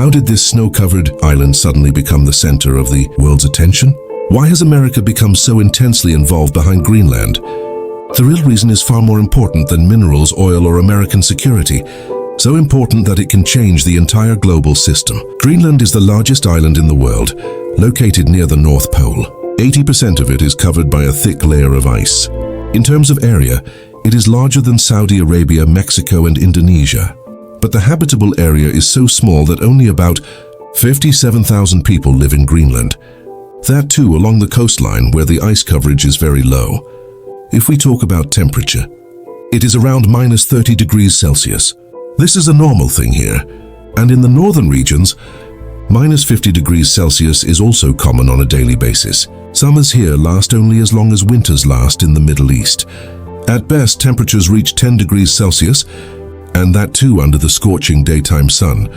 How did this snow-covered island suddenly become the center of the world's attention? Why has America become so intensely involved behind Greenland? The real reason is far more important than minerals, oil, or American security. So important that it can change the entire global system. Greenland is the largest island in the world, located near the North Pole. 80% of it is covered by a thick layer of ice. In terms of area, it is larger than Saudi Arabia, Mexico, and Indonesia. But the habitable area is so small that only about 57,000 people live in Greenland. That too along the coastline where the ice coverage is very low. If we talk about temperature, it is around minus 30 degrees Celsius. This is a normal thing here. And in the northern regions, minus 50 degrees Celsius is also common on a daily basis. Summers here last only as long as winters last in the Middle East. At best, temperatures reach 10 degrees Celsius, and that too under the scorching daytime sun.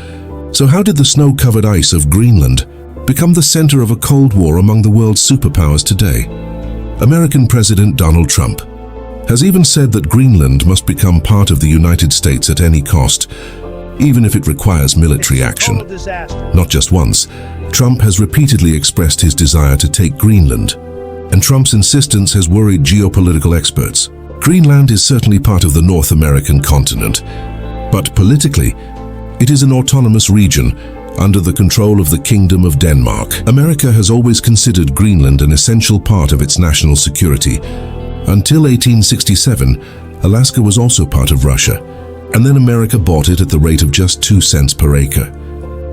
So how did the snow-covered ice of Greenland become the center of a Cold War among the world's superpowers today? American President Donald Trump has even said that Greenland must become part of the United States at any cost, even if it requires military action. Not just once, Trump has repeatedly expressed his desire to take Greenland, and Trump's insistence has worried geopolitical experts. Greenland is certainly part of the North American continent, but politically, it is an autonomous region under the control of the Kingdom of Denmark. America has always considered Greenland an essential part of its national security. Until 1867, Alaska was also part of Russia, and then America bought it at the rate of just 2 cents per acre.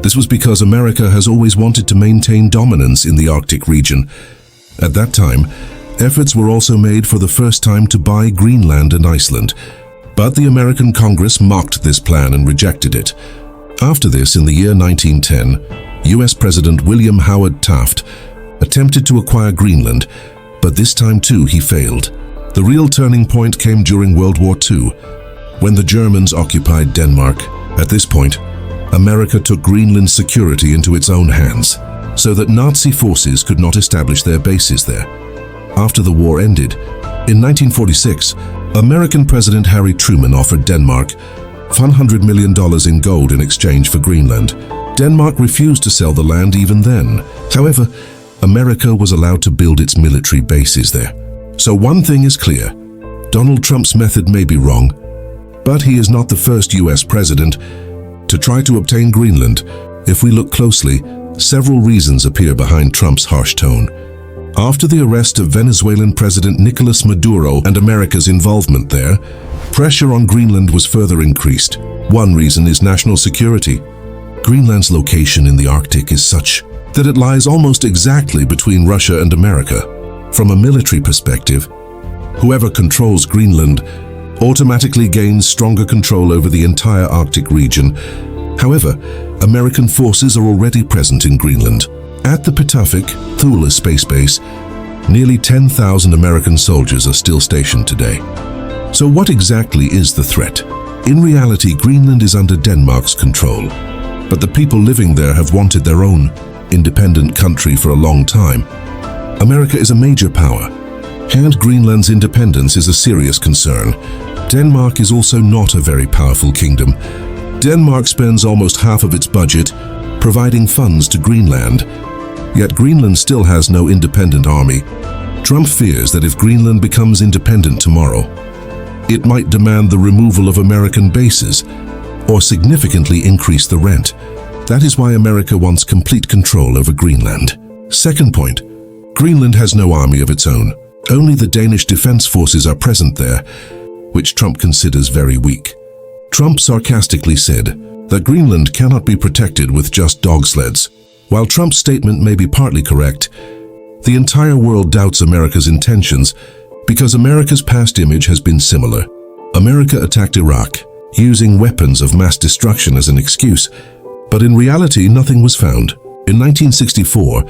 This was because America has always wanted to maintain dominance in the Arctic region. At that time, efforts were also made for the first time to buy Greenland and Iceland, but the American Congress mocked this plan and rejected it. After this, in the year 1910, US President William Howard Taft attempted to acquire Greenland, but this time too he failed. The real turning point came during World War II, when the Germans occupied Denmark. At this point, America took Greenland's security into its own hands, so that Nazi forces could not establish their bases there. After the war ended, in 1946, American President Harry Truman offered Denmark $100 million in gold in exchange for Greenland. Denmark refused to sell the land even then. However, America was allowed to build its military bases there. So one thing is clear: Donald Trump's method may be wrong, but he is not the first US president to try to obtain Greenland. If we look closely, several reasons appear behind Trump's harsh tone. After the arrest of Venezuelan President Nicolas Maduro and America's involvement there, pressure on Greenland was further increased. One reason is national security. Greenland's location in the Arctic is such that it lies almost exactly between Russia and America. From a military perspective, whoever controls Greenland automatically gains stronger control over the entire Arctic region. However, American forces are already present in Greenland. At the Pituffik, Thule Space Base, nearly 10,000 American soldiers are still stationed today. So what exactly is the threat? In reality, Greenland is under Denmark's control, but the people living there have wanted their own independent country for a long time. America is a major power, and Greenland's independence is a serious concern. Denmark is also not a very powerful kingdom. Denmark spends almost half of its budget providing funds to Greenland, yet Greenland still has no independent army. Trump fears that if Greenland becomes independent tomorrow, it might demand the removal of American bases or significantly increase the rent. That is why America wants complete control over Greenland. Second point, Greenland has no army of its own. Only the Danish defense forces are present there, which Trump considers very weak. Trump sarcastically said that Greenland cannot be protected with just dog sleds. While Trump's statement may be partly correct, the entire world doubts America's intentions because America's past image has been similar. America attacked Iraq, using weapons of mass destruction as an excuse, but in reality nothing was found. In 1964,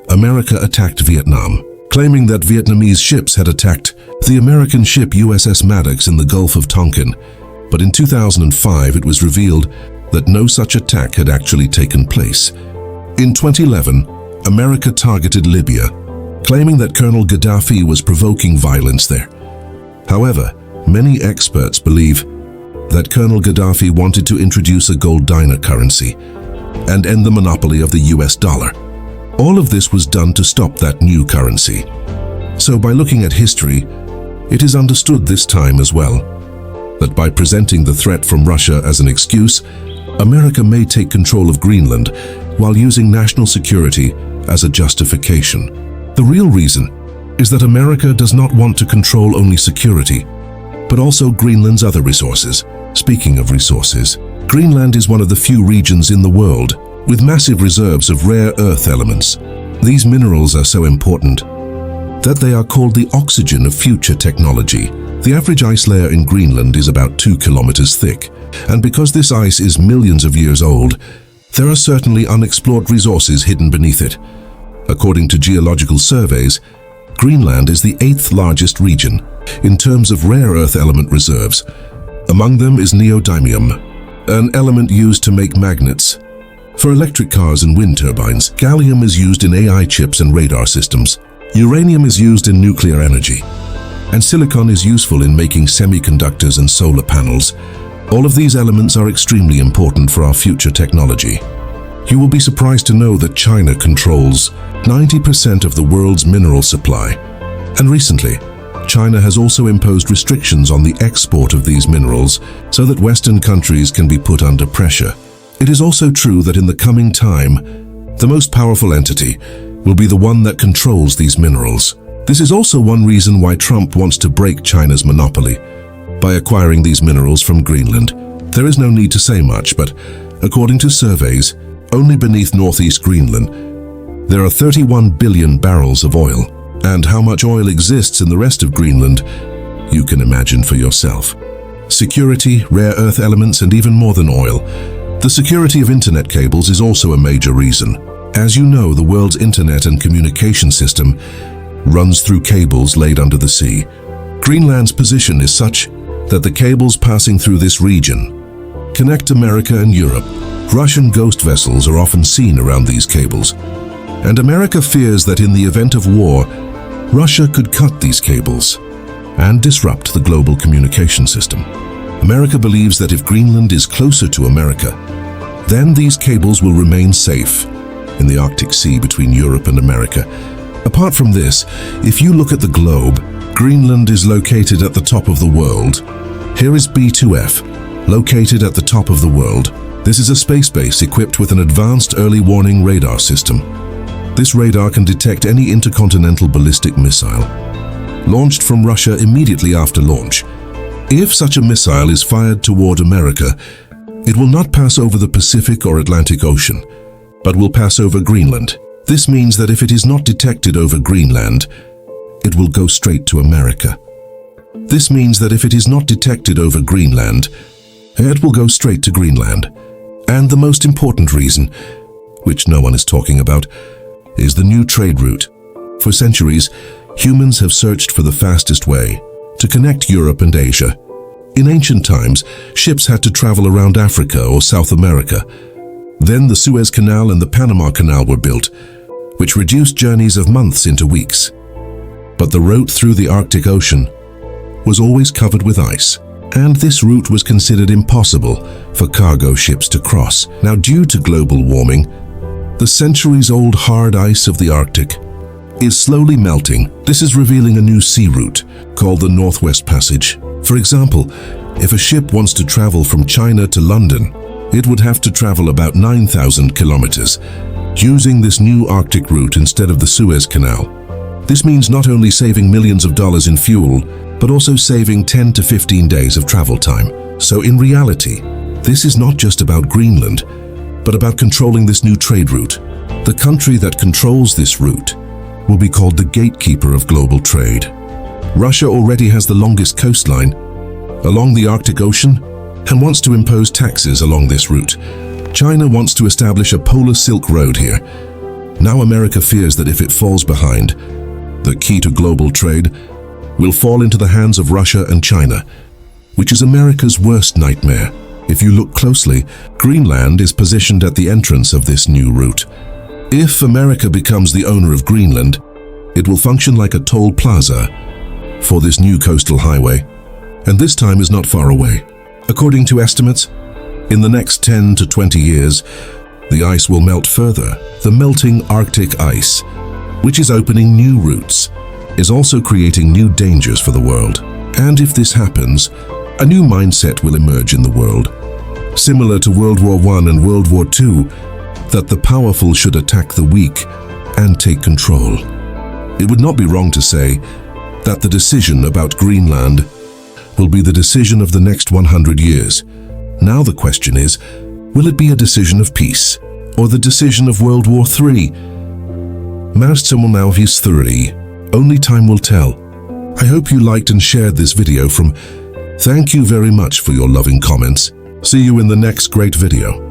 America attacked Vietnam, claiming that Vietnamese ships had attacked the American ship USS Maddox in the Gulf of Tonkin. But in 2005, it was revealed that no such attack had actually taken place. In 2011, America targeted Libya, claiming that Colonel Gaddafi was provoking violence there. However, many experts believe that Colonel Gaddafi wanted to introduce a gold dinar currency. and end the monopoly of the US dollar. All of this was done to stop that new currency. So by looking at history, it is understood this time as well that by presenting the threat from Russia as an excuse, America may take control of Greenland while using national security as a justification. The real reason is that America does not want to control only security, but also Greenland's other resources. Speaking of resources, Greenland is one of the few regions in the world with massive reserves of rare earth elements. These minerals are so important that they are called the oxygen of future technology. The average ice layer in Greenland is about 2 kilometers thick, and because this ice is millions of years old, there are certainly unexplored resources hidden beneath it. According to geological surveys, Greenland is the 8th largest region in terms of rare earth element reserves. Among them is neodymium, an element used to make magnets. For electric cars and wind turbines, gallium is used in AI chips and radar systems. Uranium is used in nuclear energy, and silicon is useful in making semiconductors and solar panels. All of these elements are extremely important for our future technology. You will be surprised to know that China controls 90% of the world's mineral supply. And recently, China has also imposed restrictions on the export of these minerals so that Western countries can be put under pressure. It is also true that in the coming time, the most powerful entity will be the one that controls these minerals. This is also one reason why Trump wants to break China's monopoly by acquiring these minerals from Greenland. There is no need to say much, but according to surveys, only beneath northeast Greenland, there are 31 billion barrels of oil. And how much oil exists in the rest of Greenland, you can imagine for yourself. Security, rare earth elements, and even more than oil. The security of internet cables is also a major reason. As you know, the world's internet and communication system runs through cables laid under the sea. Greenland's position is such that the cables passing through this region connect America and Europe. Russian ghost vessels are often seen around these cables, and America fears that in the event of war, Russia could cut these cables and disrupt the global communication system. America believes that if Greenland is closer to America, then these cables will remain safe in the Arctic Sea between Europe and America. Apart from this, if you look at the globe, Greenland is located at the top of the world. Here is B2F, located at the top of the world. This is a space base equipped with an advanced early warning radar system. This radar can detect any intercontinental ballistic missile launched from Russia immediately after launch. If such a missile is fired toward America, it will not pass over the Pacific or Atlantic Ocean, but will pass over Greenland. This means that if it is not detected over Greenland, it will go straight to America. This means that if it is not detected over Greenland, it will go straight to Greenland. And the most important reason, which no one is talking about, is the new trade route. For centuries, humans have searched for the fastest way to connect Europe and Asia. In ancient times, ships had to travel around Africa or South America. Then the Suez Canal and the Panama Canal were built, which reduced journeys of months into weeks. But the route through the Arctic Ocean was always covered with ice, and this route was considered impossible for cargo ships to cross. Now, due to global warming, the centuries-old hard ice of the Arctic is slowly melting. This is revealing a new sea route called the Northwest Passage. For example, if a ship wants to travel from China to London, it would have to travel about 9,000 kilometers using this new Arctic route instead of the Suez Canal. This means not only saving millions of dollars in fuel, but also saving 10 to 15 days of travel time. So in reality, this is not just about Greenland, but about controlling this new trade route. The country that controls this route will be called the gatekeeper of global trade. Russia already has the longest coastline along the Arctic Ocean and wants to impose taxes along this route. China wants to establish a polar Silk Road here. Now America fears that if it falls behind, the key to global trade will fall into the hands of Russia and China, which is America's worst nightmare. If you look closely, Greenland is positioned at the entrance of this new route. If America becomes the owner of Greenland, it will function like a toll plaza for this new coastal highway, and this time is not far away. According to estimates, in the next 10 to 20 years, the ice will melt further. The melting Arctic ice, which is opening new routes, is also creating new dangers for the world. And if this happens, a new mindset will emerge in the world, similar to World War I and World War II, that the powerful should attack the weak and take control. It would not be wrong to say that the decision about Greenland will be the decision of the next 100 years. Now the question is, will it be a decision of peace or the decision of World War III? Märst som now he's 3. Only time will tell. I hope you liked and shared this video from. Thank you very much for your loving comments. See you in the next great video.